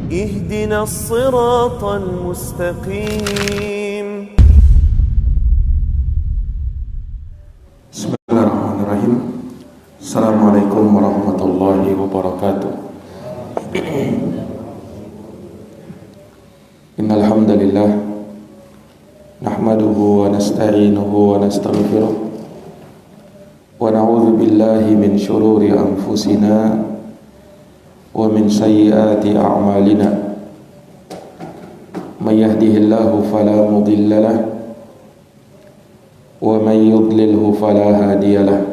اهدنا الصراط المستقيم. Bismillahirrahmanirrahim. Assalamualaikum warahmatullahi wabarakatuh. Innal hamdalillah nahmaduhu wa nasta'inuhu wa nastaghfiruh wa na'udzu billahi min shururi anfusina wa min sayyiati a'malina. May yahdihillahu fala mudilla lahu wa may yudlilhu fala hadiya lahu.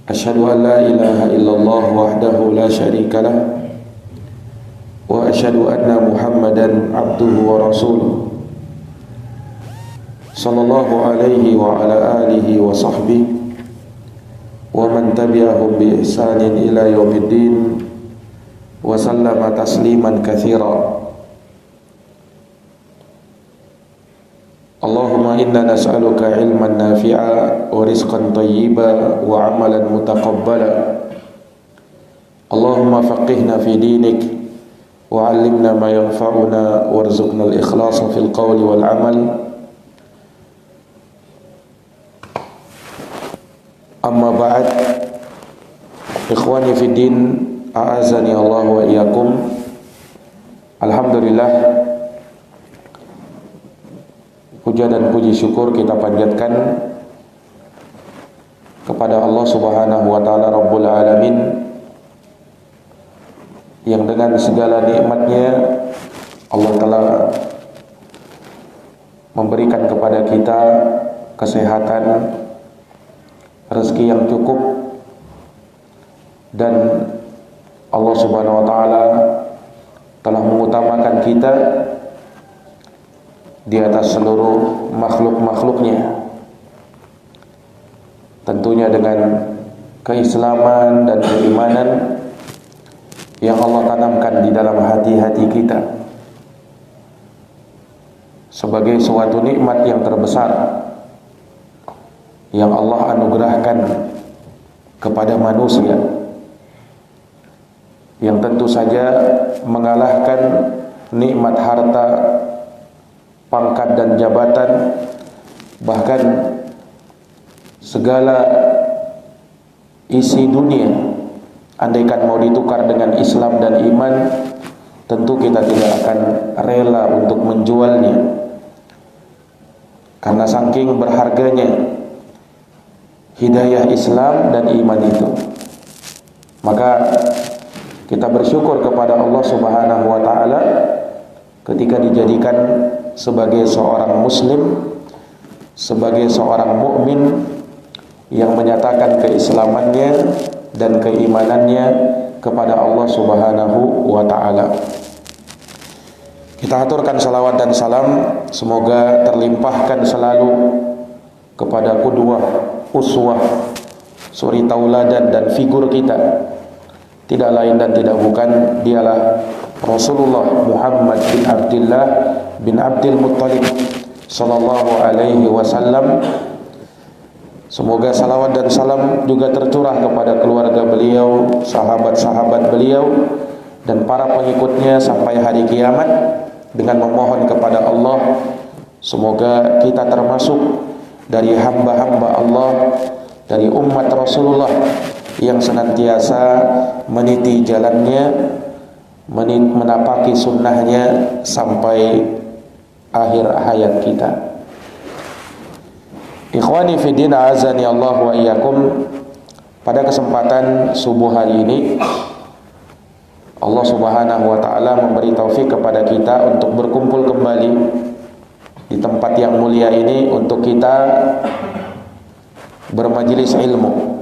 Asyhadu an la ilaha illallah wahdahu la syarika lahu wa asyhadu anna Muhammadan abduhu wa rasuluh sallallahu alaihi wa ala alihi wa sahbihi wa man tabi'ahum bi ihsanin ila yaumiddin wa sallama tasliman katsira. Allahumma inna nas'aluka ilman nafi'a wa rizqan thayyiba wa amalan mutaqabbala. Allahumma faqihna fi dinik wa 'allimna ma yanfa'una warzuqna al-ikhlasa fil qawli wal 'amal. Amma ba'd. Ikhwani fi din, a'azani Allah wa iyyakum. Alhamdulillah, puja dan puji syukur kita panjatkan kepada Allah Subhanahu wa taala Rabbul Alamin, yang dengan segala nikmatnya Allah telah memberikan kepada kita kesehatan, rezeki yang cukup, dan Allah Subhanahu wa taala telah mengutamakan kita di atas seluruh makhluk-makhluknya, tentunya dengan keislaman dan keimanan yang Allah tanamkan di dalam hati-hati kita sebagai suatu nikmat yang terbesar yang Allah anugerahkan kepada manusia, yang tentu saja mengalahkan nikmat harta, pangkat dan jabatan, bahkan segala isi dunia. Andaikan mau ditukar dengan Islam dan iman, tentu kita tidak akan rela untuk menjualnya, karena saking berharganya hidayah Islam dan iman itu. Maka kita bersyukur kepada Allah Subhanahu wa taala ketika dijadikan sebagai seorang muslim, sebagai seorang mukmin yang menyatakan keislamannya dan keimanannya kepada Allah Subhanahu wa taala. Kita aturkan salawat dan salam semoga terlimpahkan selalu kepada qudwah, uswah, suri tauladan dan figur kita, tidak lain dan tidak bukan dialah Rasulullah Muhammad bin Abdullah bin Abdul Muttalib sallallahu alaihi wasallam. Semoga salawat dan salam juga tercurah kepada keluarga beliau, sahabat-sahabat beliau, dan para pengikutnya sampai hari kiamat, dengan memohon kepada Allah semoga kita termasuk dari hamba-hamba Allah, dari umat Rasulullah yang senantiasa meniti jalannya, menapaki sunnahnya sampai akhir hayat kita. Ikhwani fi din, azani Allah wa iyyakum. Pada kesempatan subuh hari ini Allah Subhanahu wa taala memberi taufik kepada kita untuk berkumpul kembali di tempat yang mulia ini untuk kita bermajelis ilmu,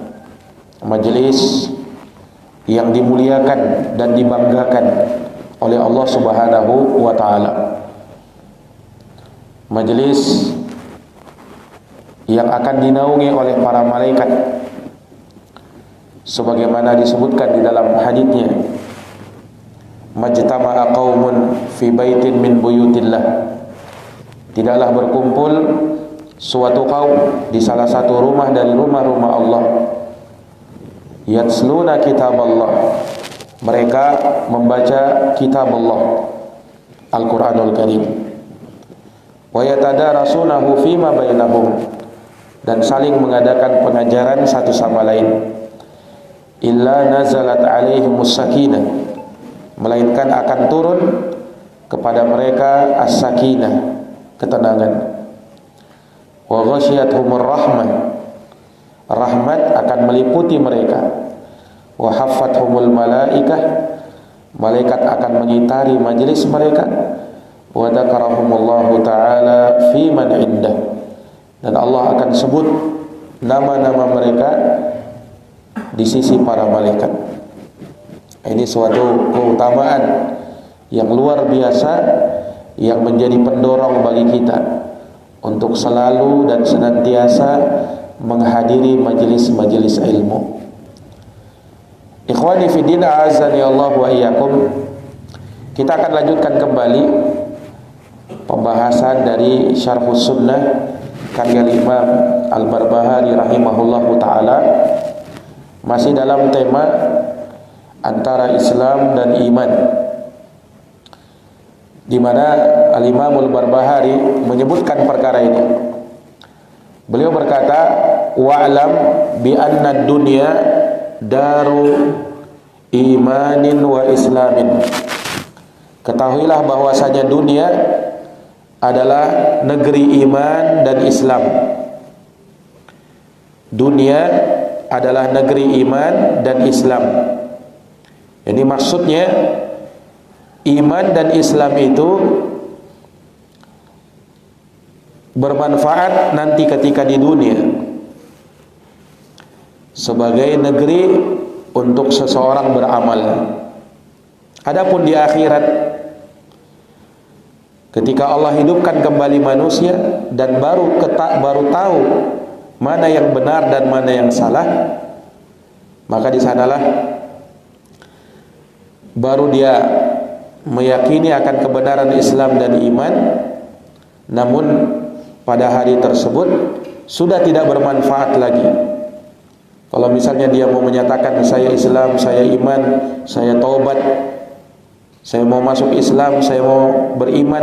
majelis yang dimuliakan dan dibanggakan oleh Allah Subhanahu wa taala, majelis yang akan dinaungi oleh para malaikat sebagaimana disebutkan di dalam haditsnya, majtama'a qaumun fi baitin min buyutillah, tidaklah berkumpul suatu kaum di salah satu rumah dari rumah-rumah Allah, yatsluna kitab Allah, mereka membaca kitab Allah Al-Quranul Karim, wa yatadarasunahu fima bainahum, dan saling mengadakan pengajaran satu sama lain, illa nazalat alaihimus sakinah, melainkan akan turun kepada mereka as-sakinah, ketenangan, wa ghasyiyatuhumur rahmah, rahmat akan meliputi mereka, wa haffathumul malaikah, malaikat akan mengitari majelis mereka, wa dzakarahumullahu ta'ala fi man indah, dan Allah akan sebut nama-nama mereka di sisi para malaikat. Ini suatu keutamaan yang luar biasa yang menjadi pendorong bagi kita untuk selalu dan senantiasa menghadiri majelis-majelis ilmu. Ikhwani fi din, a'azzani Allah wa iyyakum. Kita akan lanjutkan kembali pembahasan dari Syarhus Sunnah karya Imam Al-Barbahari rahimahullahu taala, masih dalam tema antara Islam dan iman, di mana Al-Imam Al-Barbahari menyebutkan perkara ini. Beliau berkata, wa'lam bi anna dunya daru imanin wa islamin. Ketahuilah bahwasanya dunia adalah negeri iman dan Islam. Dunia adalah negeri iman dan Islam. Jadi maksudnya iman dan Islam itu bermanfaat nanti ketika di dunia sebagai negeri untuk seseorang beramal. Adapun di akhirat, ketika Allah hidupkan kembali manusia dan baru tahu mana yang benar dan mana yang salah, maka di sanalah baru dia meyakini akan kebenaran Islam dan iman. Namun pada hari tersebut sudah tidak bermanfaat lagi. Kalau misalnya dia mau menyatakan saya Islam, saya iman, saya taubat, saya mau masuk Islam, saya mau beriman,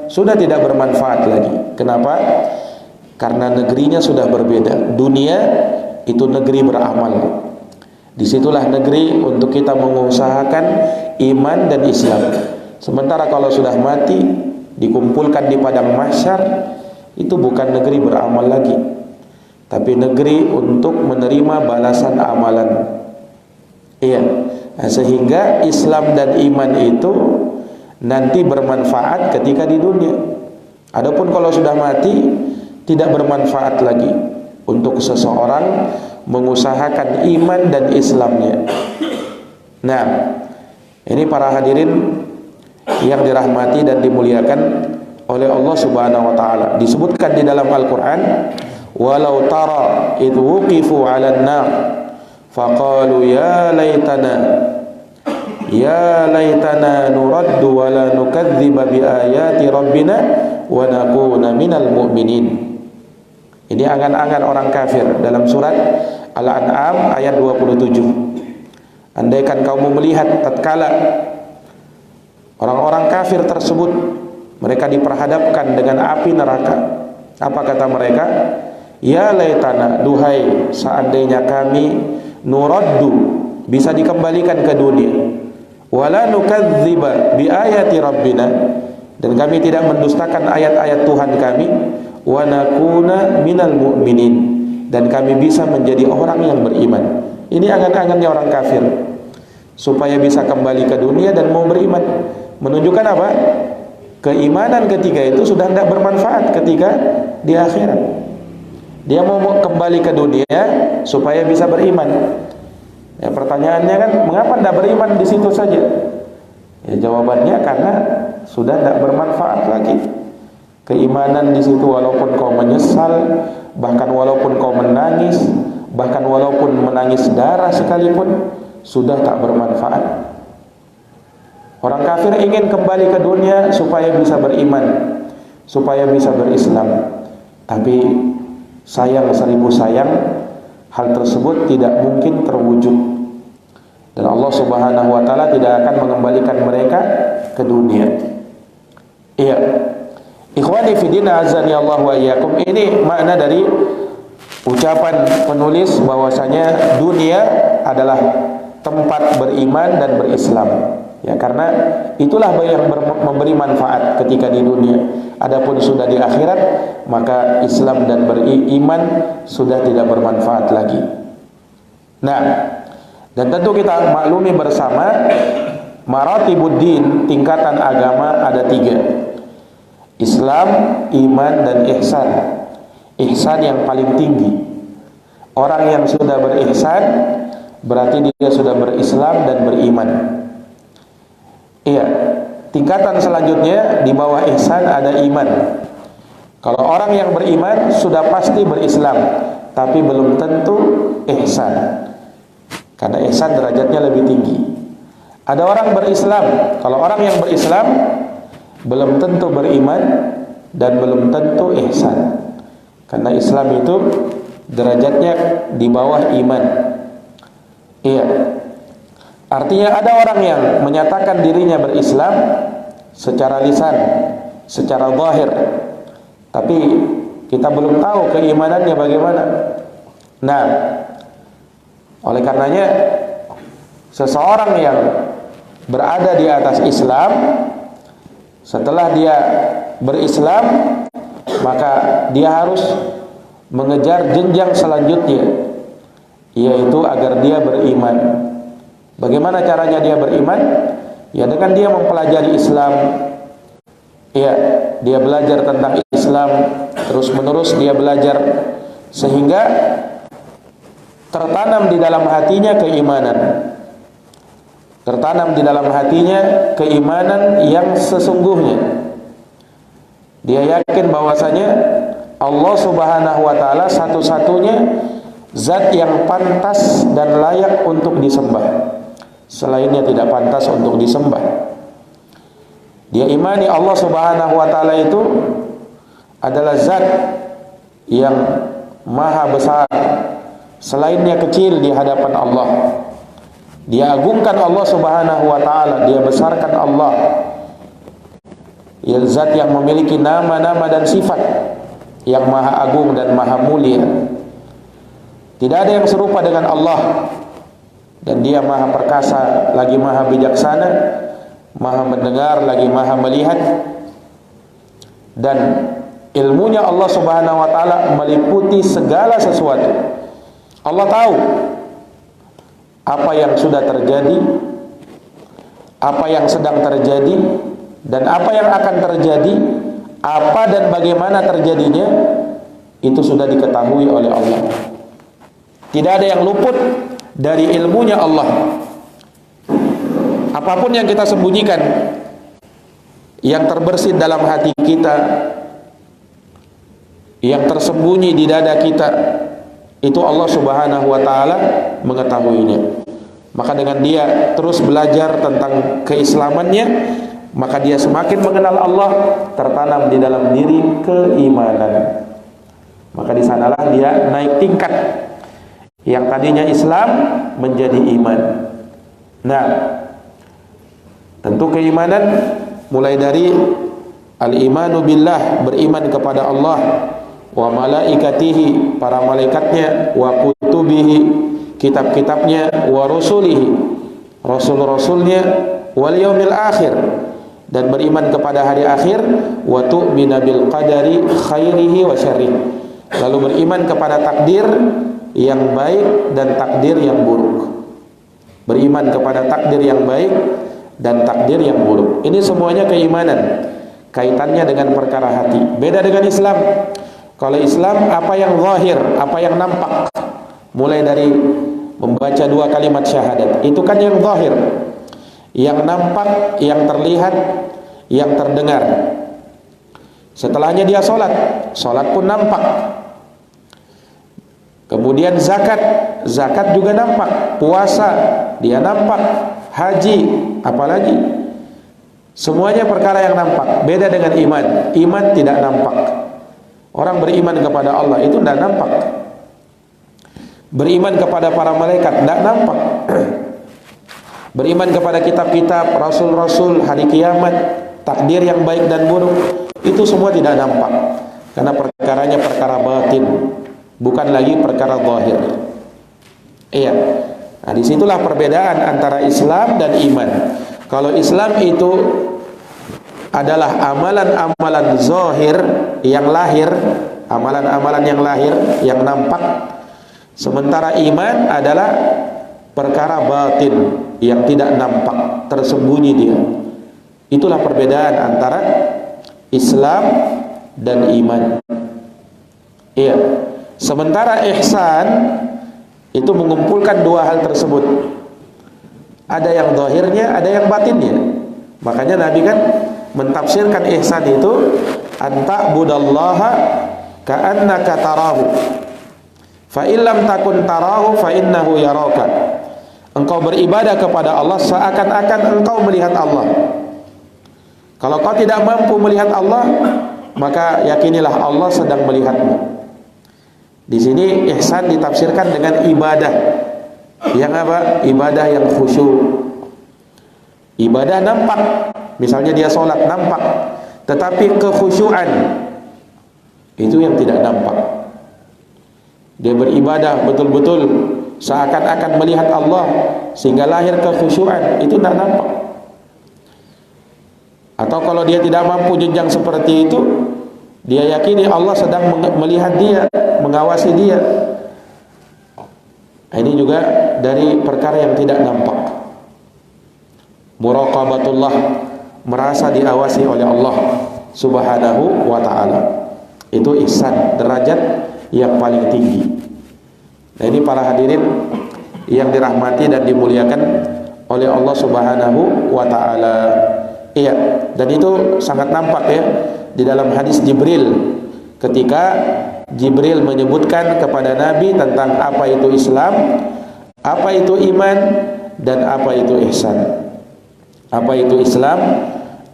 sudah tidak bermanfaat lagi. Kenapa? Karena negerinya sudah berbeda. Dunia itu negeri beramal. Disitulah negeri untuk kita mengusahakan iman dan Islam. Sementara kalau sudah mati, dikumpulkan di padang mahsyar, itu bukan negeri beramal lagi, tapi negeri untuk menerima balasan amalan. Iya. Nah, sehingga Islam dan iman itu nanti bermanfaat ketika di dunia. Adapun kalau sudah mati, tidak bermanfaat lagi untuk seseorang mengusahakan iman dan Islamnya. Nah, ini para hadirin yang dirahmati dan dimuliakan oleh Allah Subhanahu wa taala. Disebutkan di dalam Al-Qur'an, walau tara idh wuqifu 'alan nar faqalu ya laitana nuraddu wa la nukadziba bi ayati rabbina wa nakuna minal mu'minin. Ini angan-angan orang kafir dalam surat Al-An'am ayat 27. Andaikan kamu melihat tatkala orang-orang kafir tersebut, mereka diperhadapkan dengan api neraka, apa kata mereka? Ya laitana, duhai seandainya kami, nuraddu, bisa dikembalikan ke dunia, wala nukadziba bi ayati rabbina, dan kami tidak mendustakan ayat-ayat Tuhan kami, wa nakuna minal mu'minin, dan kami bisa menjadi orang yang beriman. Ini angan-angannya orang kafir supaya bisa kembali ke dunia dan mau beriman. Menunjukkan apa? Keimanan ketiga itu sudah tidak bermanfaat ketika di akhirat. Dia mau kembali ke dunia supaya bisa beriman. Ya, pertanyaannya kan, mengapa tidak beriman di situ saja? Ya, jawabannya karena sudah tidak bermanfaat lagi. Keimanan di situ walaupun kau menyesal, bahkan walaupun kau menangis, bahkan walaupun menangis darah sekalipun, sudah tak bermanfaat. Orang kafir ingin kembali ke dunia supaya bisa beriman, supaya bisa berislam. Tapi sayang seribu sayang, hal tersebut tidak mungkin terwujud. Dan Allah Subhanahu wa taala tidak akan mengembalikan mereka ke dunia. Iya. Ikhwani fi din azani Allah wa iyyakum, ini makna dari ucapan penulis bahwasanya dunia adalah tempat beriman dan berislam. Ya, karena itulah yang memberi manfaat ketika di dunia. Adapun sudah di akhirat, maka Islam dan beriman sudah tidak bermanfaat lagi. Nah, dan tentu kita maklumi bersama maratibuddin, tingkatan agama ada 3. Islam, iman, dan ihsan. Ihsan yang paling tinggi. Orang yang sudah berihsan berarti dia sudah berislam dan beriman. Iya, tingkatan selanjutnya di bawah ihsan ada iman. Kalau orang yang beriman sudah pasti berislam, tapi belum tentu ihsan. Karena ihsan derajatnya lebih tinggi. Ada orang berislam, kalau orang yang berislam belum tentu beriman dan belum tentu ihsan. Karena Islam itu derajatnya di bawah iman. Iya. Artinya ada orang yang menyatakan dirinya berislam secara lisan, secara zahir, tapi kita belum tahu keimanannya bagaimana. Nah, oleh karenanya seseorang yang berada di atas Islam, setelah dia berislam, maka dia harus mengejar jenjang selanjutnya, yaitu agar dia beriman. Bagaimana caranya dia beriman? Ya dengan dia mempelajari Islam. Ya, dia belajar tentang Islam, terus menerus dia belajar sehingga tertanam di dalam hatinya keimanan. Tertanam di dalam hatinya keimanan yang sesungguhnya. Dia yakin bahwasanya Allah Subhanahu wa taala satu-satunya zat yang pantas dan layak untuk disembah. Selainnya tidak pantas untuk disembah. Dia imani Allah Subhanahu wa taala itu adalah zat yang maha besar. Selainnya kecil di hadapan Allah. Dia agungkan Allah Subhanahu wa taala, dia besarkan Allah. Ya, zat yang memiliki nama-nama dan sifat yang maha agung dan maha mulia. Tidak ada yang serupa dengan Allah. Dan dia maha perkasa, lagi maha bijaksana, maha mendengar, lagi maha melihat. Dan ilmunya Allah Subhanahu wa taala meliputi segala sesuatu. Allah tahu apa yang sudah terjadi, apa yang sedang terjadi, dan apa yang akan terjadi, apa dan bagaimana terjadinya, itu sudah diketahui oleh Allah. Tidak ada yang luput dari ilmunya Allah. Apapun yang kita sembunyikan, yang terbersit dalam hati kita, yang tersembunyi di dada kita, itu Allah Subhanahu wa taala mengetahuinya. Maka dengan dia terus belajar tentang keislamannya, maka dia semakin mengenal Allah, tertanam di dalam diri keimanan. Maka di sanalah dia naik tingkat. Yang tadinya Islam menjadi iman. Nah, tentu keimanan mulai dari al-imanu billah, beriman kepada Allah, wa malaikatihi, para malaikatnya, wa kutubihi, kitab-kitabnya, wa rusulihi, rasul-rasulnya, wal yaumil akhir, dan beriman kepada hari akhir, wa tu'mina bil qadari khairihi wa syarrihi, lalu beriman kepada takdir yang baik dan takdir yang buruk. Beriman kepada takdir yang baik dan takdir yang buruk. Ini semuanya keimanan, kaitannya dengan perkara hati. Beda dengan Islam. Kalau Islam apa yang zahir, apa yang nampak, mulai dari membaca 2 kalimat syahadat, itu kan yang zahir, yang nampak, yang terlihat, yang terdengar. Setelahnya dia sholat, sholat pun nampak. Kemudian zakat, zakat juga nampak. Puasa, dia nampak. Haji, apalagi. Semuanya perkara yang nampak. Beda dengan iman. Iman tidak nampak. Orang beriman kepada Allah itu tidak nampak. Beriman kepada para malaikat tidak nampak. beriman kepada kitab-kitab, rasul-rasul, hari kiamat, takdir yang baik dan buruk, itu semua tidak nampak. Karena perkaranya perkara batin, bukan lagi perkara zahir. Iya. Nah, disitulah perbedaan antara Islam dan iman. Kalau Islam itu adalah amalan-amalan zahir yang lahir, amalan-amalan yang lahir, yang nampak. Sementara iman adalah perkara batin yang tidak nampak, tersembunyi dia. Itulah perbedaan antara Islam dan iman. Iya. Sementara ihsan itu mengumpulkan dua hal tersebut. Ada yang zahirnya, ada yang batinnya. Makanya Nabi kan mentafsirkan ihsan itu anta budallaha ka'annaka tarahu fa illam takun tarahu fa innahu yaraka. Engkau beribadah kepada Allah seakan-akan engkau melihat Allah. Kalau kau tidak mampu melihat Allah, maka yakinilah Allah sedang melihatmu. Di sini ihsan ditafsirkan dengan ibadah. Yang apa? Ibadah yang khusyuk. Ibadah nampak, misalnya dia sholat nampak, tetapi kekhusyuan itu yang tidak nampak. Dia beribadah betul-betul seakan-akan melihat Allah sehingga lahir kekhusyuan, itu tidak nampak. Atau kalau dia tidak mampu jenjang seperti itu, dia yakini Allah sedang melihat dia, mengawasi dia. Ini juga dari perkara yang tidak nampak. Muraqabatullah, merasa diawasi oleh Allah Subhanahu wa ta'ala. Itu ihsan, derajat yang paling tinggi. Nah, ini para hadirin yang dirahmati dan dimuliakan oleh Allah Subhanahu wa ta'ala. Iya, dan itu sangat nampak ya di dalam hadis Jibril, ketika Jibril menyebutkan kepada Nabi tentang apa itu Islam, apa itu iman, dan apa itu ihsan. Apa itu Islam,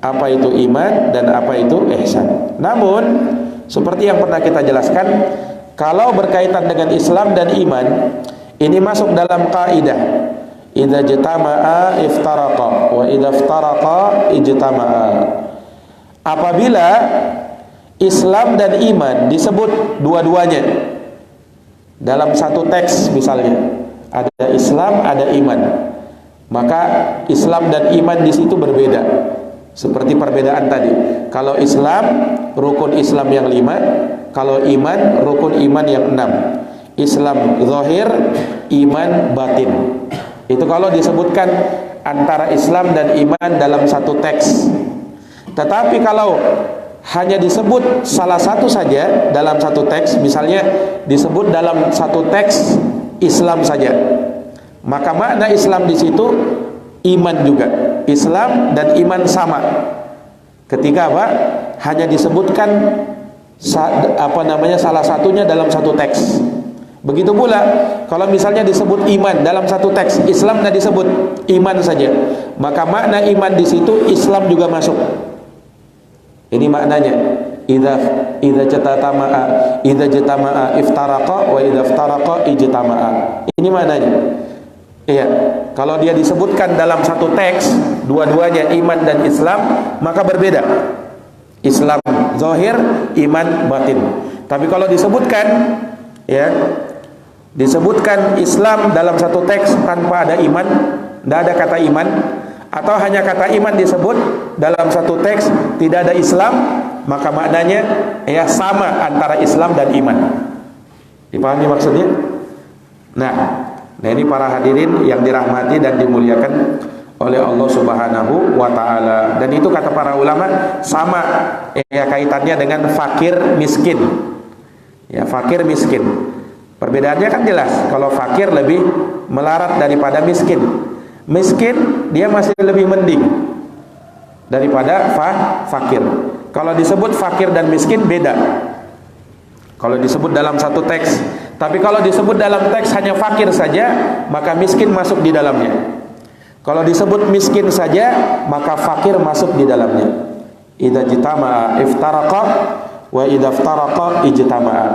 apa itu iman, dan apa itu ihsan. Namun seperti yang pernah kita jelaskan, kalau berkaitan dengan Islam dan iman, ini masuk dalam kaidah idza jatama'a iftaraqa wa idza iftaraqa ijtama'a. Apabila Islam dan iman disebut dua-duanya dalam satu teks, misalnya ada Islam, ada iman, maka Islam dan iman di situ berbeda. Seperti perbedaan tadi. Kalau Islam, rukun Islam yang 5, kalau iman, rukun iman yang 6. Islam zahir, iman batin. Itu kalau disebutkan antara Islam dan iman dalam satu teks. Tetapi kalau hanya disebut salah satu saja dalam satu teks, misalnya disebut dalam satu teks Islam saja, maka makna Islam di situ iman juga. Islam dan iman sama. Ketika apa? Hanya disebutkan salah satunya dalam satu teks. Begitu pula kalau misalnya disebut iman dalam satu teks, Islam tidak disebut, iman saja, maka makna iman di situ Islam juga masuk. Ini maknanya idza jatama'a iftaraqa wa idza iftaraqa ijtama'a. Ini maknanya. Iya, kalau dia disebutkan dalam satu teks dua-duanya iman dan Islam, maka berbeda. Islam zahir, iman batin. Tapi kalau disebutkan ya, disebutkan Islam dalam satu teks tanpa ada iman, tidak ada kata iman, atau hanya kata iman disebut dalam satu teks tidak ada Islam, maka maknanya ya sama antara Islam dan iman. Dipahami maksudnya? Nah ini para hadirin yang dirahmati dan dimuliakan oleh Allah Subhanahu wa ta'ala. Dan itu kata para ulama sama ya kaitannya dengan fakir miskin. Ya, fakir miskin. Perbedaannya kan jelas. Kalau fakir lebih melarat daripada miskin. Miskin dia masih lebih mending daripada fakir. Kalau disebut fakir dan miskin beda. Kalau disebut dalam satu teks. Tapi kalau disebut dalam teks hanya fakir saja, maka miskin masuk di dalamnya. Kalau disebut miskin saja, maka fakir masuk di dalamnya. Idza jitama'a iftaraqa wa idza iftaraqa ijtama'a.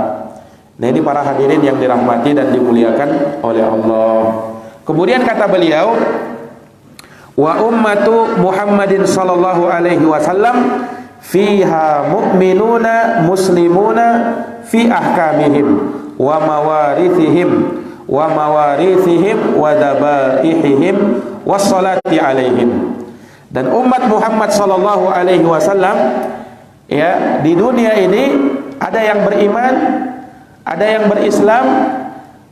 Nah, ini para hadirin yang dirahmati dan dimuliakan oleh Allah. Kemudian kata beliau, wa ummatu Muhammadin sallallahu alaihi wasallam fiha mu'minuna muslimuna fi ahkamihim wa mawarithihim wa dabaihim wassalati alaihim. Dan umat Muhammad sallallahu alaihi wasallam ya, di dunia ini ada yang beriman, ada yang berislam.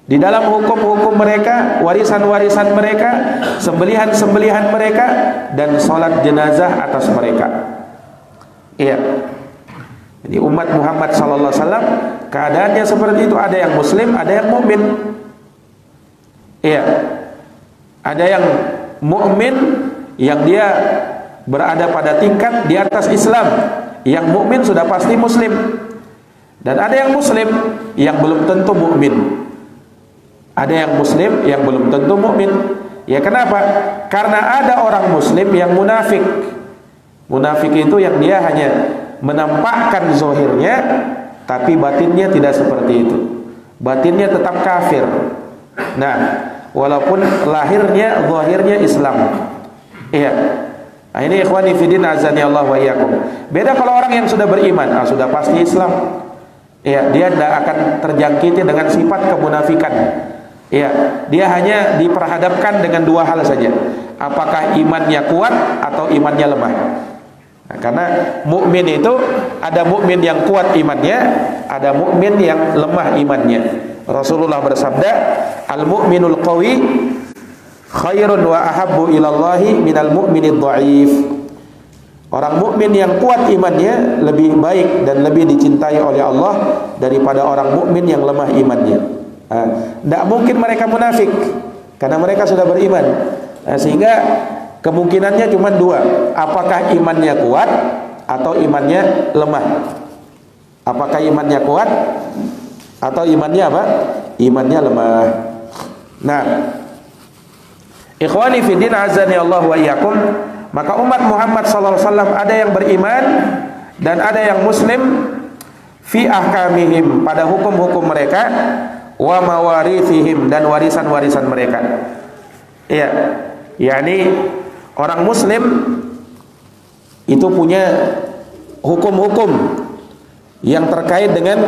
Di dalam hukum-hukum mereka, warisan-warisan mereka, sembelihan-sembelihan mereka, dan sholat jenazah atas mereka. Iya. Jadi umat Muhammad sallallahu alaihi wasallam keadaannya seperti itu. Ada yang muslim, ada yang mukmin. Iya. Ada yang mukmin yang dia berada pada tingkat di atas Islam. Yang mukmin sudah pasti muslim. Dan ada yang muslim yang belum tentu mukmin. Ada yang muslim yang belum tentu mukmin. Ya, kenapa? Karena ada orang muslim yang munafik. Munafik itu yang dia hanya menampakkan zahirnya, tapi batinnya tidak seperti itu. Batinnya tetap kafir. Nah, walaupun lahirnya, zahirnya Islam. Iya. Nah, ini ikhwani fiddin azani Allah wa iyyakum. Beda kalau orang yang sudah beriman, sudah pasti Islam. Iya, dia tidak akan terjangkiti dengan sifat kemunafikan. Ya, dia hanya diperhadapkan dengan dua hal saja. Apakah imannya kuat atau imannya lemah? Nah, karena mukmin itu ada mukmin yang kuat imannya, ada mukmin yang lemah imannya. Rasulullah bersabda, "Al-mu'minul qawi khairun wa ahabbu ilallahi minal mu'minid dha'if." Orang mukmin yang kuat imannya lebih baik dan lebih dicintai oleh Allah daripada orang mukmin yang lemah imannya. Tidak mungkin mereka munafik karena mereka sudah beriman. Sehingga kemungkinannya cuma dua. Apakah imannya kuat atau imannya lemah? Apakah imannya kuat atau imannya apa? Imannya lemah. Nah, ikhwani fiddin azani Allah wa iyyakum, maka umat Muhammad sallallahu alaihi wasallam ada yang beriman dan ada yang muslim fi ahkamihim, pada hukum-hukum mereka, wa mawarithihim, dan warisan-warisan mereka. Iya, yakni orang muslim itu punya hukum-hukum yang terkait dengan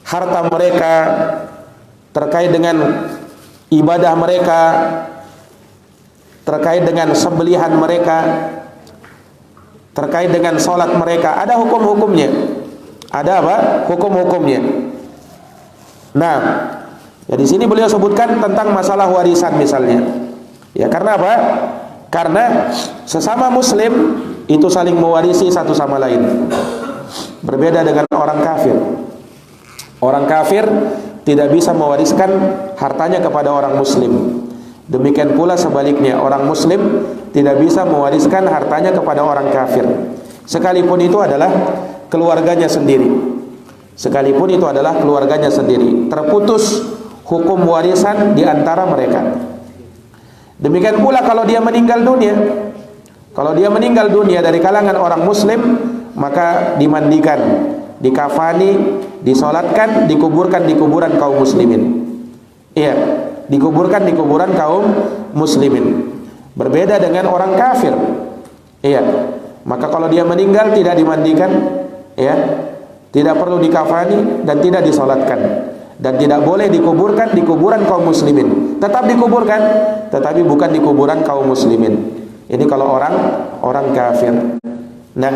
harta mereka, terkait dengan ibadah mereka, terkait dengan sembelihan mereka, terkait dengan sholat mereka. Ada hukum-hukumnya. Ada apa? Hukum-hukumnya. Nah, ya di sini beliau sebutkan tentang masalah warisan misalnya. Ya, karena apa? Karena sesama muslim itu saling mewarisi satu sama lain. Berbeda dengan orang kafir. Orang kafir tidak bisa mewariskan hartanya kepada orang muslim. Demikian pula sebaliknya, orang muslim tidak bisa mewariskan hartanya kepada orang kafir, sekalipun itu adalah keluarganya sendiri. Sekalipun itu adalah keluarganya sendiri, terputus hukum warisan di antara mereka. Demikian pula kalau dia meninggal dunia. Kalau dia meninggal dunia dari kalangan orang muslim, maka dimandikan, dikafani, disolatkan, dikuburkan di kuburan kaum muslimin. Iya, dikuburkan di kuburan kaum muslimin. Berbeda dengan orang kafir. Iya, maka kalau dia meninggal tidak dimandikan, ya, tidak perlu dikafani dan tidak disolatkan, dan tidak boleh dikuburkan di kuburan kaum muslimin. Tetap dikuburkan, tetapi bukan di kuburan kaum muslimin. Ini kalau orang kafir. Nah,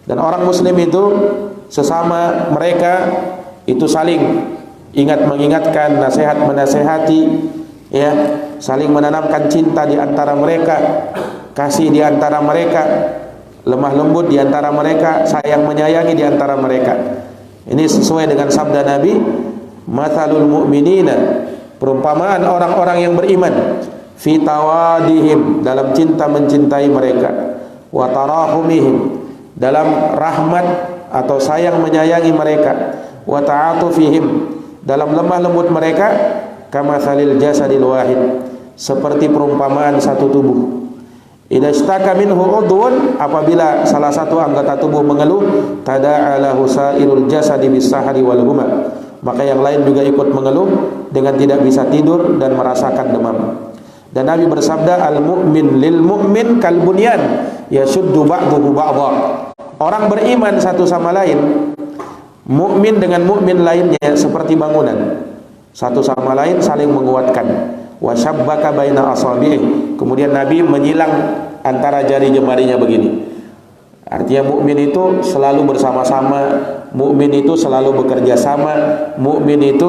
dan orang muslim itu sesama mereka itu saling ingat mengingatkan, nasihat menasehati, ya, saling menanamkan cinta di antara mereka, kasih di antara mereka, lemah lembut di antara mereka, sayang menyayangi di antara mereka. Ini sesuai dengan sabda Nabi, mathalul mu'minina, perumpamaan orang-orang yang beriman, fi tawadihim, dalam cinta mencintai mereka, wa tarahumihim, dalam rahmat atau sayang menyayangi mereka, wa ta'atufihim, dalam lemah lembut mereka, kamathalil jasadil wahid, seperti perumpamaan satu tubuh. Idza ishtaka minhu udhun, apabila salah satu anggota tubuh mengeluh, tada'alahu sa'irul jasadi bis-sahari wal huma, maka yang lain juga ikut mengeluh dengan tidak bisa tidur dan merasakan demam. Dan Nabi bersabda, al-mu'min lil mu'min kal bunyan yashuddu ba'duhu ba'dha. Orang beriman satu sama lain, mukmin dengan mukmin lainnya seperti bangunan, satu sama lain saling menguatkan. Wa syabbaka baina asabi'i. Kemudian Nabi menyilang antara jari jemarinya begini. Artinya mukmin itu selalu bersama-sama, mukmin itu selalu bekerja sama, mukmin itu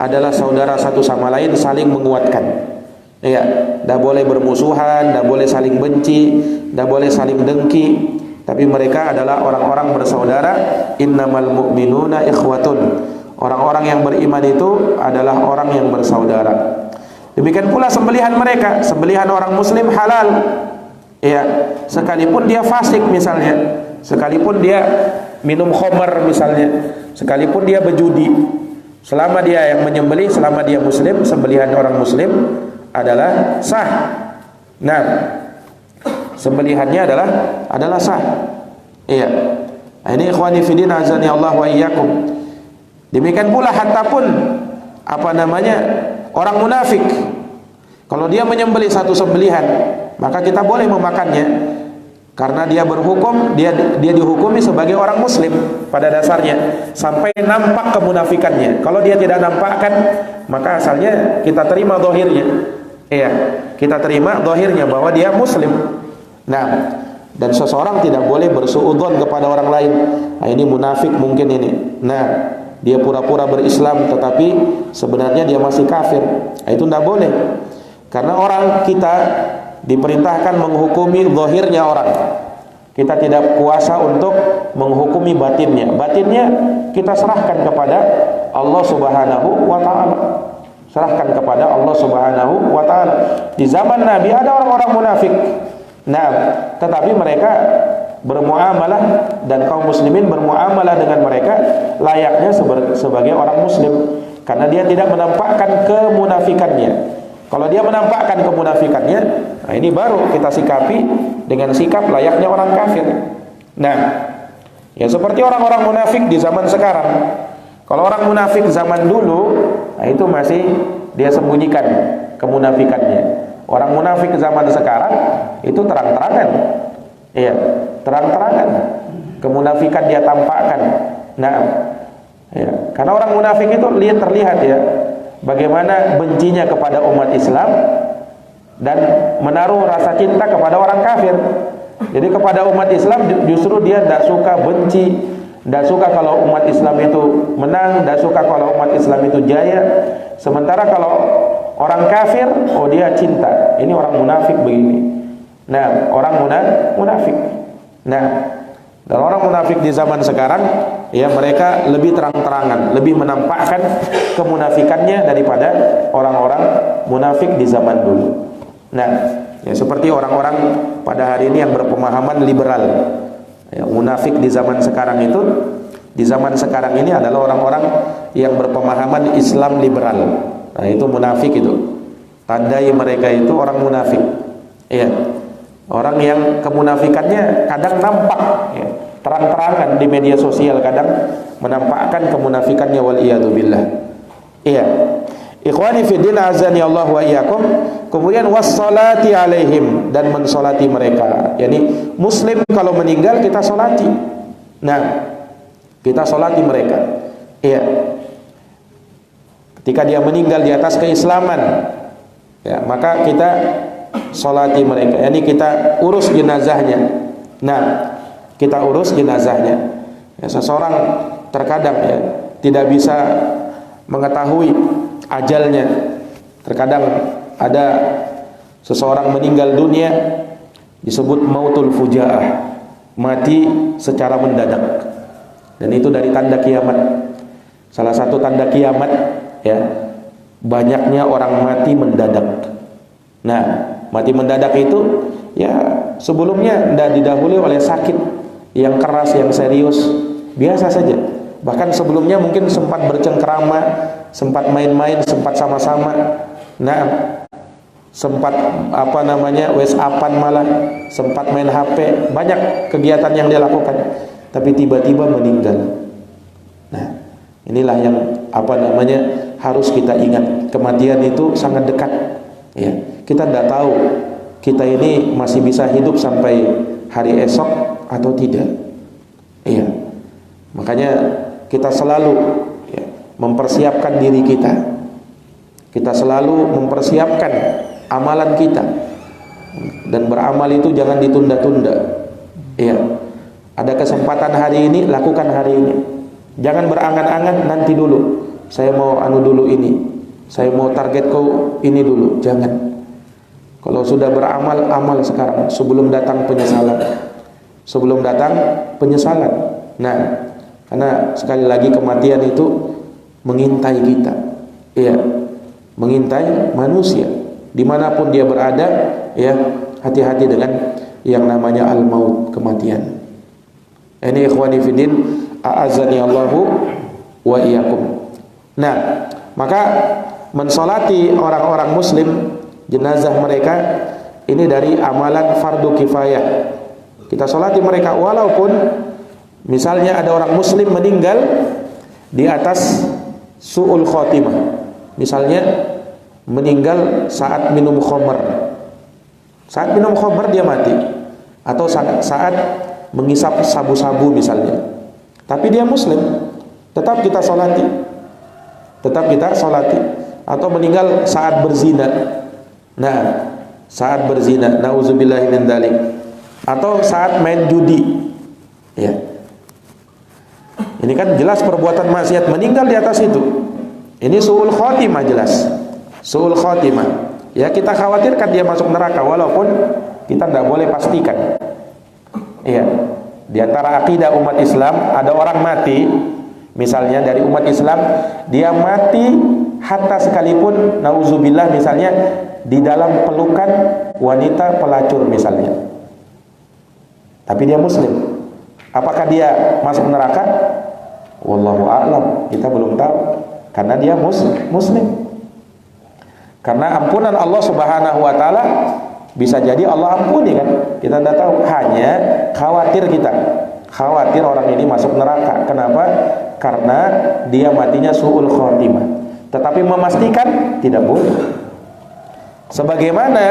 adalah saudara satu sama lain, saling menguatkan. Ya, tidak boleh bermusuhan, tidak boleh saling benci, tidak boleh saling dengki, tapi mereka adalah orang-orang bersaudara. Innamal mu'minuna ikhwatun. Orang-orang yang beriman itu adalah orang yang bersaudara. Demikian pula sembelihan mereka, sembelihan orang muslim halal. Ya, sekalipun dia fasik misalnya, sekalipun dia minum khamar misalnya, sekalipun dia berjudi, selama dia yang menyembelih, selama dia muslim, sembelihan orang muslim adalah sah. Nah, sembelihannya adalah sah. Iya. Nah, ini ikhwani fillah azani Allah wa iyyakum. Demikian pula hatta pun orang munafik, kalau dia menyembelih satu sembelihan, maka kita boleh memakannya karena dia berhukum, dia dihukumi sebagai orang muslim pada dasarnya sampai nampak kemunafikannya. Kalau dia tidak nampakkan, maka asalnya kita terima zahirnya. Iya, kita terima zahirnya bahwa dia muslim. Nah, dan seseorang tidak boleh bersuudzon kepada orang lain. Nah, ini munafik mungkin ini. Nah, dia pura-pura berislam tetapi sebenarnya dia masih kafir. Nah, itu tidak boleh. Karena orang kita diperintahkan menghukumi zahirnya orang. Kita tidak kuasa untuk menghukumi batinnya. Batinnya kita serahkan kepada Allah Subhanahu wa taala. Serahkan kepada Allah Subhanahu wa taala. Di zaman Nabi ada orang-orang munafik. Nah, tetapi mereka bermuamalah dan kaum muslimin bermuamalah dengan mereka layaknya sebagai orang muslim karena dia tidak menampakkan kemunafikannya. Kalau dia menampakkan kemunafikannya, nah ini baru kita sikapi dengan sikap layaknya orang kafir. Nah, ya seperti orang-orang munafik di zaman sekarang. Kalau orang munafik zaman dulu, nah itu masih dia sembunyikan kemunafikannya. Orang munafik zaman sekarang itu terang-terangan. Iya, terang-terangan kemunafikan dia tampakkan. Nah, ya, karena orang munafik itu terlihat ya bagaimana bencinya kepada umat Islam dan menaruh rasa cinta kepada orang kafir. Jadi kepada umat Islam justru dia tidak suka, benci, tidak suka kalau umat Islam itu menang, tidak suka kalau umat Islam itu jaya. Sementara kalau orang kafir, oh dia cinta. Ini orang munafik begini. Nah, orang munafik. Nah, dan orang munafik di zaman sekarang, ya mereka lebih terang-terangan, lebih menampakkan kemunafikannya daripada orang-orang munafik di zaman dulu. Nah, ya seperti orang-orang pada hari ini yang berpemahaman liberal. Ya, munafik di zaman sekarang itu, di zaman sekarang ini adalah orang-orang yang berpemahaman Islam liberal. Nah, itu munafik itu. Tandai mereka itu orang munafik. Iya. Orang yang kemunafikannya kadang nampak, ya, terang-terangan di media sosial, kadang menampakkan kemunafikannya waliyadzubillah. Iya. Ikhwani fiddin azani Allah wa iyyakum. Kemudian wassalati alaihim, dan mensolati mereka. Yani muslim kalau meninggal kita solati. Nah, kita solati mereka. Iya. Ketika dia meninggal di atas keislaman, ya, maka kita solati mereka. Yani kita urus jenazahnya. Nah, kita urus jenazahnya. Ya, seseorang terkadang ya tidak bisa mengetahui ajalnya. Terkadang ada seseorang meninggal dunia disebut mautul fujaah, mati secara mendadak. Dan itu dari tanda kiamat. Salah satu tanda kiamat ya, banyaknya orang mati mendadak. Nah, mati mendadak itu ya sebelumnya tidak didahului oleh sakit yang keras, yang serius, biasa saja. Bahkan sebelumnya mungkin sempat bercengkrama, sempat main-main, sempat sama-sama. Nah, sempat WhatsAppan malah, sempat main HP, banyak kegiatan yang dia lakukan. Tapi tiba-tiba meninggal. Nah, inilah yang harus kita ingat. Kematian itu sangat dekat. Ya. kita tidak tahu kita ini masih bisa hidup sampai hari esok atau tidak. Iya. Makanya kita selalu ya, mempersiapkan diri kita. Kita selalu mempersiapkan amalan kita. Dan beramal itu jangan ditunda-tunda. Iya. Ada kesempatan hari ini, lakukan hari ini. Jangan berangan-angan nanti dulu. Saya mau anu dulu ini. Saya mau targetku ini dulu. Jangan. Kalau sudah beramal, amal sekarang sebelum datang penyesalan. Sebelum datang penyesalan. Nah, karena sekali lagi kematian itu mengintai kita. Iya. Mengintai manusia. Dimanapun dia berada, ya, hati-hati dengan yang namanya al-maut, kematian. Ini ikhwani fiddin, a'azani Allahu wa iyyakum. Nah, maka mensolati orang-orang muslim jenazah mereka ini dari amalan fardu kifayah. Kita solati mereka walaupun misalnya ada orang muslim meninggal di atas su'ul khotimah. Misalnya meninggal saat minum khamr. Saat minum khamr dia mati. Atau saat mengisap sabu-sabu misalnya. Tapi dia muslim, tetap kita solati. Tetap kita solati. Atau meninggal saat berzina. Nah, saat berzina, nauzubillahi min dzalik. Atau saat main judi. Ya. Ini kan jelas perbuatan maksiat, meninggal di atas itu. Ini su'ul khotimah jelas. Su'ul khotimah. Ya, kita khawatirkan dia masuk neraka walaupun kita tidak boleh pastikan. Iya. Di antara akidah umat Islam ada orang mati, misalnya dari umat Islam, dia mati hatta sekalipun nauzubillah misalnya di dalam pelukan wanita pelacur misalnya. Tapi dia muslim. Apakah dia masuk neraka? Wallahu a'lam. Kita belum tahu. Karena dia muslim. Karena ampunan Allah Subhanahu wa taala bisa jadi Allah ampuni kan? Kita tidak tahu. Hanya khawatir kita. Khawatir orang ini masuk neraka. Kenapa? Karena dia matinya su'ul khotimah. Tetapi memastikan tidak boleh. Sebagaimana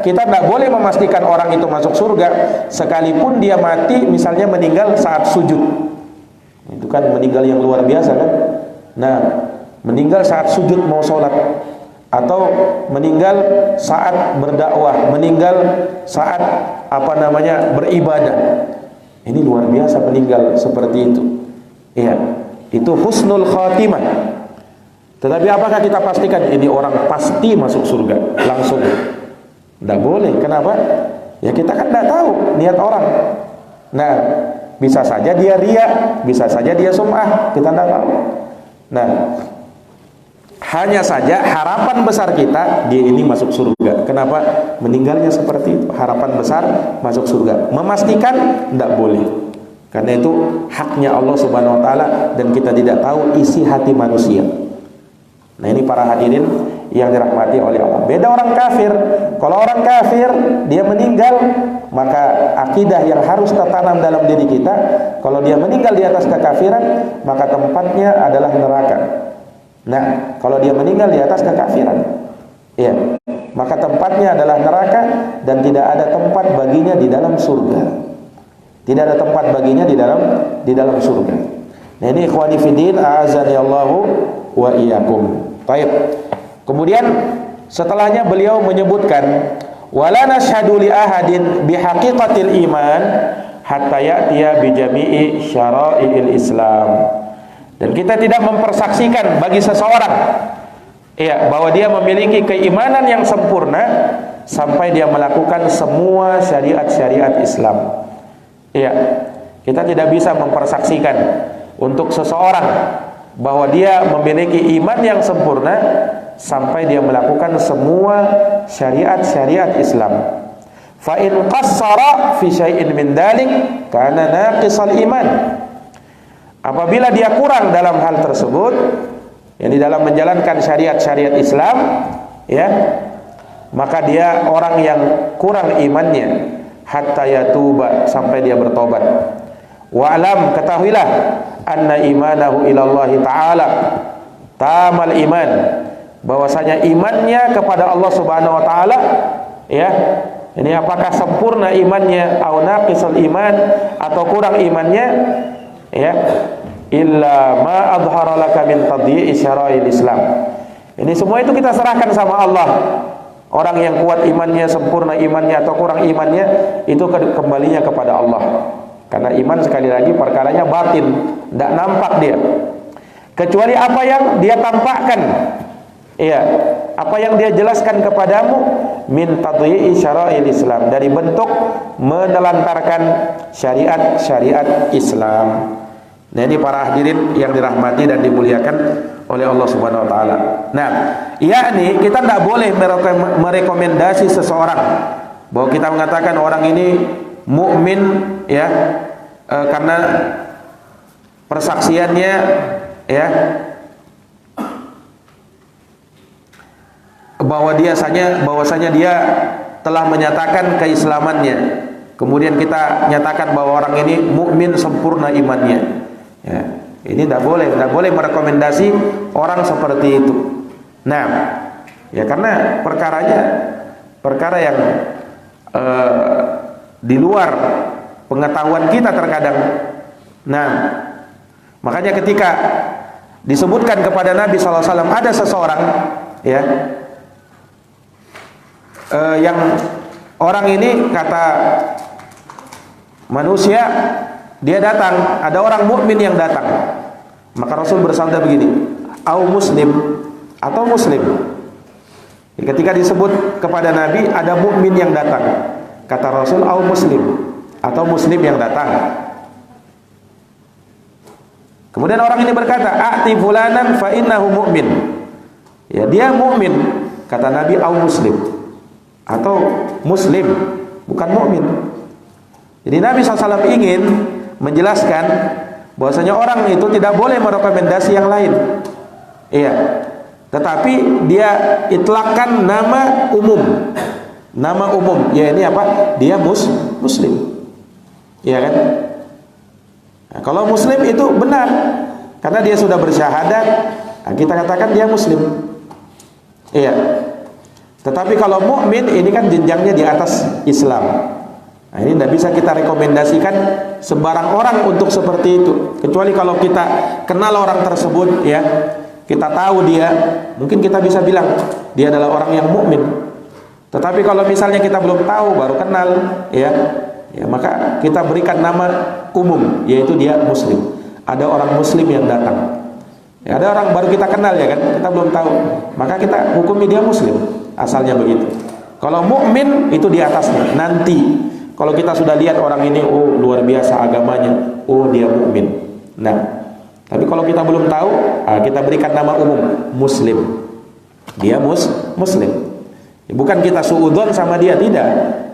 kita tidak boleh memastikan orang itu masuk surga sekalipun dia mati misalnya meninggal saat sujud. Itu kan meninggal yang luar biasa kan? Nah, meninggal saat sujud mau sholat, atau meninggal saat berdakwah, meninggal saat beribadah. Ini luar biasa meninggal seperti itu. Iya, itu husnul khatimah. Tetapi apakah kita pastikan ini orang pasti masuk surga langsung? Tidak boleh. Kenapa? Ya kita kan tidak tahu niat orang. Nah, bisa saja dia riya, bisa saja dia sum'ah, kita tidak tahu. Nah, hanya saja harapan besar kita dia ini masuk surga. Kenapa? Meninggalnya seperti itu. Harapan besar masuk surga. Memastikan tidak boleh. Karena itu haknya Allah Subhanahu wa taala dan kita tidak tahu isi hati manusia. Nah, ini para hadirin yang dirahmati oleh Allah. Beda orang kafir. Kalau orang kafir dia meninggal, maka akidah yang harus tertanam dalam diri kita, kalau dia meninggal di atas kekafiran, maka tempatnya adalah neraka. Nah, kalau dia meninggal di atas kekafiran, ya, maka tempatnya adalah neraka dan tidak ada tempat baginya di dalam surga. Tidak ada tempat baginya di dalam surga. Nah, ini ikhwani fiddin, a'azani Allahu wa iyyakum. Baik. Kemudian setelahnya beliau menyebutkan wala nashhadu li ahadin bihaqiqatil iman hatta ya'tiya bi jami'i syara'il Islam. Dan kita tidak mempersaksikan bagi seseorang ya bahwa dia memiliki keimanan yang sempurna sampai dia melakukan semua syariat-syariat Islam. Iya, kita tidak bisa mempersaksikan untuk seseorang bahwa dia memiliki iman yang sempurna sampai dia melakukan semua syariat-syariat Islam. Fa in qassara fi syai'in min dzalik kana naqisal iman. Apabila dia kurang dalam hal tersebut, yang di dalam menjalankan syariat-syariat Islam, ya, maka dia orang yang kurang imannya hatta yatuba, sampai dia bertobat. Wa alam, ketahuilah anna imanahu ilallahi ta'ala tamal iman, bahwasanya imannya kepada Allah Subhanahu wa taala, ya, ini apakah sempurna imannya au naqisul iman, atau kurang imannya, ya, illa ma adhara laka min tadyi'i syara'il Islam. Ini semua itu kita serahkan sama Allah. Orang yang kuat imannya, sempurna imannya atau kurang imannya, itu kembalinya kepada Allah. Karena iman sekali lagi perkaranya batin, tidak nampak dia. Kecuali apa yang dia tampakkan, iya, apa yang dia jelaskan kepadamu min tadyi'i syara'il Islam, dari bentuk menelantarkan syariat-syariat Islam. Nah, ini para hadirin yang dirahmati dan dimuliakan oleh Allah Subhanahu wa taala. Nah, yakni kita tidak boleh merekomendasi seseorang bahwa kita mengatakan orang ini mukmin, ya, karena persaksiannya, ya, bahwasanya dia telah menyatakan keislamannya. Kemudian kita nyatakan bahwa orang ini mukmin sempurna imannya. Ya, ini tidak boleh merekomendasi orang seperti itu. Nah, ya, karena perkara yang di luar pengetahuan kita terkadang. Nah, makanya ketika disebutkan kepada Nabi SAW ada seseorang, ya, yang orang ini kata manusia, dia datang, ada orang mukmin yang datang, maka Rasul bersabda begini, au muslim, atau muslim. Ketika disebut kepada Nabi ada mukmin yang datang, kata Rasul au muslim, atau muslim yang datang. Kemudian orang ini berkata, a'ti fulanan fa innahu mu'min. Ya, dia mukmin, kata Nabi au muslim, atau muslim, bukan mukmin. Jadi Nabi SAW ingin menjelaskan bahwasanya orang itu tidak boleh merekomendasi yang lain. Iya. Tetapi dia itlakkan nama umum. Nama umum, ya, ini apa? Dia muslim. Iya kan? Nah, kalau muslim itu benar karena dia sudah bersyahadat, nah, kita katakan dia muslim. Iya. Tetapi kalau mukmin ini kan jenjangnya di atas Islam. Nah, ini tidak bisa kita rekomendasikan sembarang orang untuk seperti itu. Kecuali kalau kita kenal orang tersebut, ya, kita tahu dia, mungkin kita bisa bilang dia adalah orang yang mukmin. Tetapi kalau misalnya kita belum tahu, baru kenal, ya, maka kita berikan nama umum, yaitu dia muslim. Ada orang muslim yang datang. Ya, ada orang baru kita kenal, ya kan, kita belum tahu, maka kita hukumi dia muslim. Asalnya begitu. Kalau mukmin itu di atasnya. Nanti kalau kita sudah lihat orang ini, oh luar biasa agamanya, oh dia mukmin. Nah, tapi kalau kita belum tahu, kita berikan nama umum, muslim. Dia muslim. Bukan kita suudzon sama dia, tidak.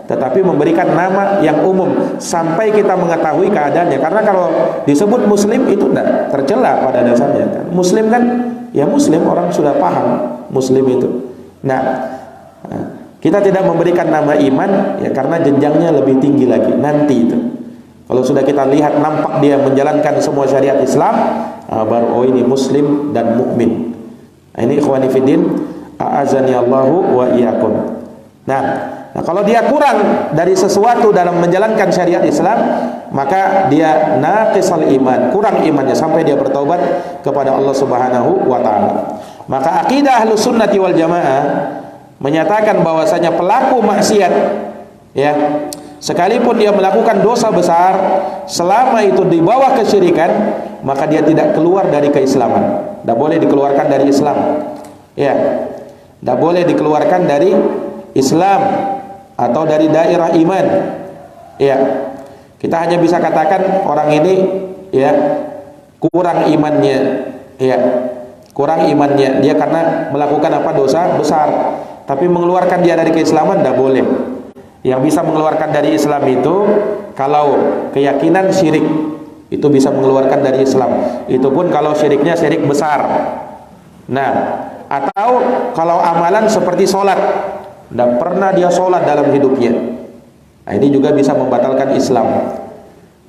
Tetapi memberikan nama yang umum sampai kita mengetahui keadaannya. Karena kalau disebut muslim itu tidak tercela pada dasarnya. Muslim kan, ya muslim, orang sudah paham muslim itu. Nah, kita tidak memberikan nama iman, ya, karena jenjangnya lebih tinggi lagi nanti itu. Kalau sudah kita lihat nampak dia menjalankan semua syariat Islam, baru oh ini muslim dan mukmin. Nah, ini ikhwani fiddin, a'azani Allahu wa iyyakum. Nah, kalau dia kurang dari sesuatu dalam menjalankan syariat Islam, maka dia naqisul iman, kurang imannya sampai dia bertaubat kepada Allah Subhanahu wa taala. Maka akidah Ahlus Sunnati wal Jamaah menyatakan bahwasanya pelaku maksiat, ya, sekalipun dia melakukan dosa besar, selama itu di bawah kesyirikan, maka dia tidak keluar dari keislaman. Tidak boleh dikeluarkan dari Islam, ya, tidak boleh dikeluarkan dari Islam atau dari daerah iman, ya. Kita hanya bisa katakan orang ini, ya, kurang imannya, ya, kurang imannya dia karena melakukan apa, dosa besar. Tapi mengeluarkan dia dari keislaman tidak boleh. Yang bisa mengeluarkan dari Islam itu kalau keyakinan syirik, itu bisa mengeluarkan dari Islam. Itu pun kalau syiriknya syirik besar. Nah, atau kalau amalan seperti sholat, tidak pernah dia sholat dalam hidupnya, nah, ini juga bisa membatalkan Islam.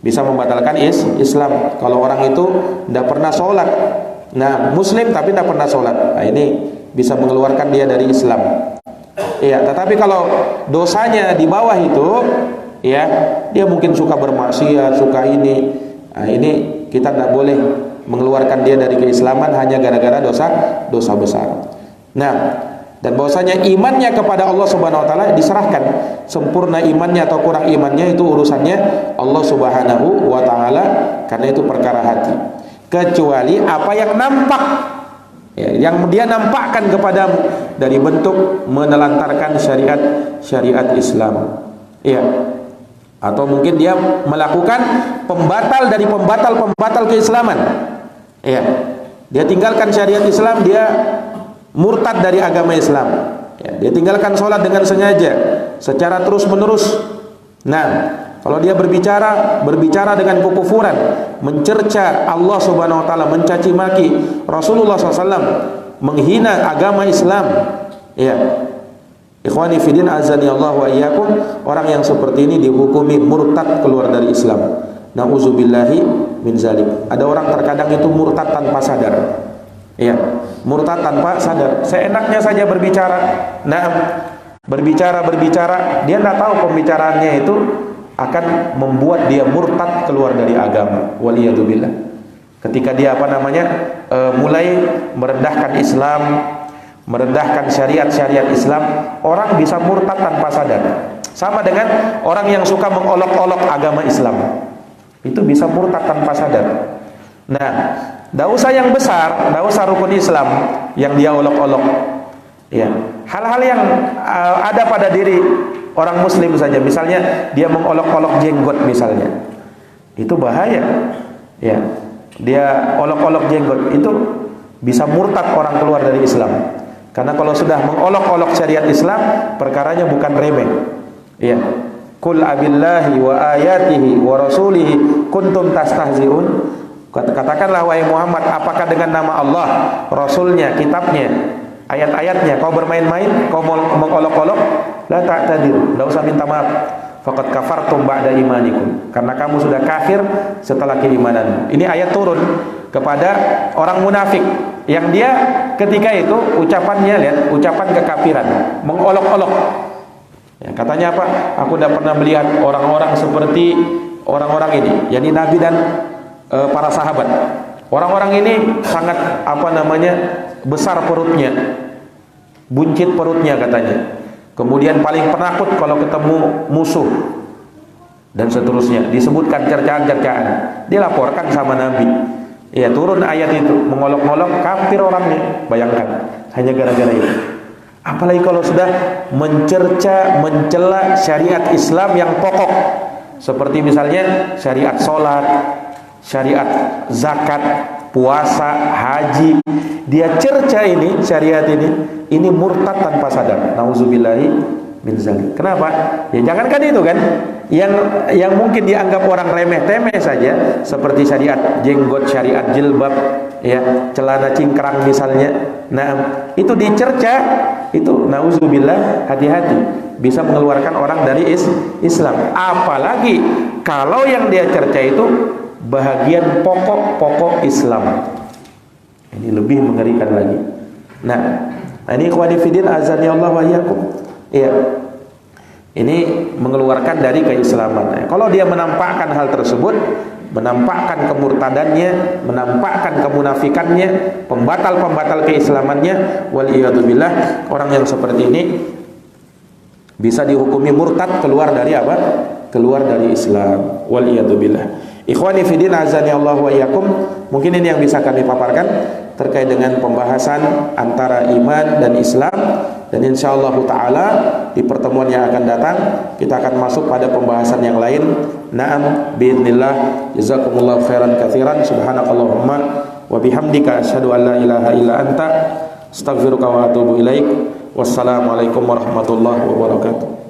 Bisa membatalkan Islam. Kalau orang itu tidak pernah sholat, Nah, muslim tapi tidak pernah sholat. Nah, ini bisa mengeluarkan dia dari Islam. Iya, tetapi kalau dosanya di bawah itu, ya, dia mungkin suka bermaksiat, suka ini. Nah, ini kita tidak boleh mengeluarkan dia dari keislaman hanya gara-gara dosa besar. Nah, dan bahwasanya imannya kepada Allah Subhanahu wa taala diserahkan. Sempurna imannya atau kurang imannya itu urusannya Allah Subhanahu wa taala, karena itu perkara hati. Kecuali apa yang nampak, ya, yang dia nampakkan kepadamu dari bentuk menelantarkan syariat Islam, ya, atau mungkin dia melakukan pembatal dari pembatal keislaman, ya, dia tinggalkan syariat Islam, dia murtad dari agama Islam, ya, dia tinggalkan sholat dengan sengaja secara terus menerus. Nah, kalau dia berbicara dengan kekufuran, mencerca Allah Subhanahu wa taala, mencaci maki Rasulullah SAW, menghina agama Islam, ya, ikhwani fillah azani Allah wa iyyakum, orang yang seperti ini dihukumi murtad, keluar dari Islam. Nauzubillahi min zalik. Ada orang terkadang itu murtad tanpa sadar. Ya, murtad tanpa sadar. Seenaknya saja berbicara. Nah, berbicara, dia tidak tahu pembicaraannya itu akan membuat dia murtad, keluar dari agama. Waliyadzubillah. Ketika dia mulai merendahkan Islam, merendahkan syariat Islam, orang bisa murtad tanpa sadar. Sama dengan orang yang suka mengolok-olok agama Islam, itu bisa murtad tanpa sadar. Nah, tidak usah yang besar, tidak usah rukun Islam yang dia olok-olok, ya, hal-hal yang ada pada diri orang muslim saja, misalnya dia mengolok-olok jenggot misalnya, itu bahaya, ya, dia olok-olok jenggot itu bisa murtad orang, keluar dari Islam. Karena kalau sudah mengolok-olok syariat Islam, perkaranya bukan remeh, ya. Qul abillahi wa ayatihi wa rasulihi kuntum tastahzi'un. Katakanlah wahai Muhammad, apakah dengan nama Allah, Rasulnya, kitabnya, ayat-ayatnya kau bermain-main, kau mengolok-olok? La ta'tadiru, tidak usah minta maaf. Faqad kafartum ba'da imanikum, karena kamu sudah kafir setelah keimanan. Ini ayat turun kepada orang munafik yang dia ketika itu ucapannya, lihat, ucapan kekafiran, mengolok-olok. Ya, katanya apa? Aku tidak pernah melihat orang-orang seperti orang-orang ini, yakni Nabi dan para sahabat. Orang-orang ini sangat besar perutnya, buncit perutnya katanya. Kemudian paling penakut kalau ketemu musuh dan seterusnya. Disebutkan cercaan-cercaan. Dilaporkan sama Nabi. Ya, turun ayat itu, mengolok-olok, kafir orangnya. Bayangkan, hanya gara-gara itu. Apalagi kalau sudah mencerca, mencela syariat Islam yang pokok, seperti misalnya syariat sholat, syariat zakat, puasa, haji, dia cerca ini, syariat ini murtad tanpa sadar. Nauzubillahi min zalik. Kenapa? Ya jangankan itu kan, yang mungkin dianggap orang remeh-temeh saja, seperti syariat jenggot, syariat jilbab, ya, celana cingkrang misalnya. Nah, itu dicerca, itu nauzubillah, hati-hati, bisa mengeluarkan orang dari Islam. Apalagi kalau yang dia cerca itu bahagian pokok-pokok Islam. Ini lebih mengerikan lagi. Nah, ini ikhwani fiddin azani Allah wa iyyakum. Iya. Ini mengeluarkan dari keislaman. Kalau dia menampakkan hal tersebut, menampakkan kemurtadannya, menampakkan kemunafikannya, pembatal-pembatal keislamannya, wal iyadzubillah, orang yang seperti ini bisa dihukumi murtad, keluar dari apa? Keluar dari Islam. Wal iyadzubillah. Ikhwani fiddin azani Allah wa iyyakum, mungkin ini yang bisa kami paparkan terkait dengan pembahasan antara iman dan Islam, dan insyaallah taala di pertemuan yang akan datang kita akan masuk pada pembahasan yang lain. Na'am biidznillah. Jazakumullahu khairan katsiran. Subhanakallahumma wa bihamdika asyhadu an la ilaha illa anta astaghfiruka wa atubu ilaik. Wassalamualaikum warahmatullahi wabarakatuh.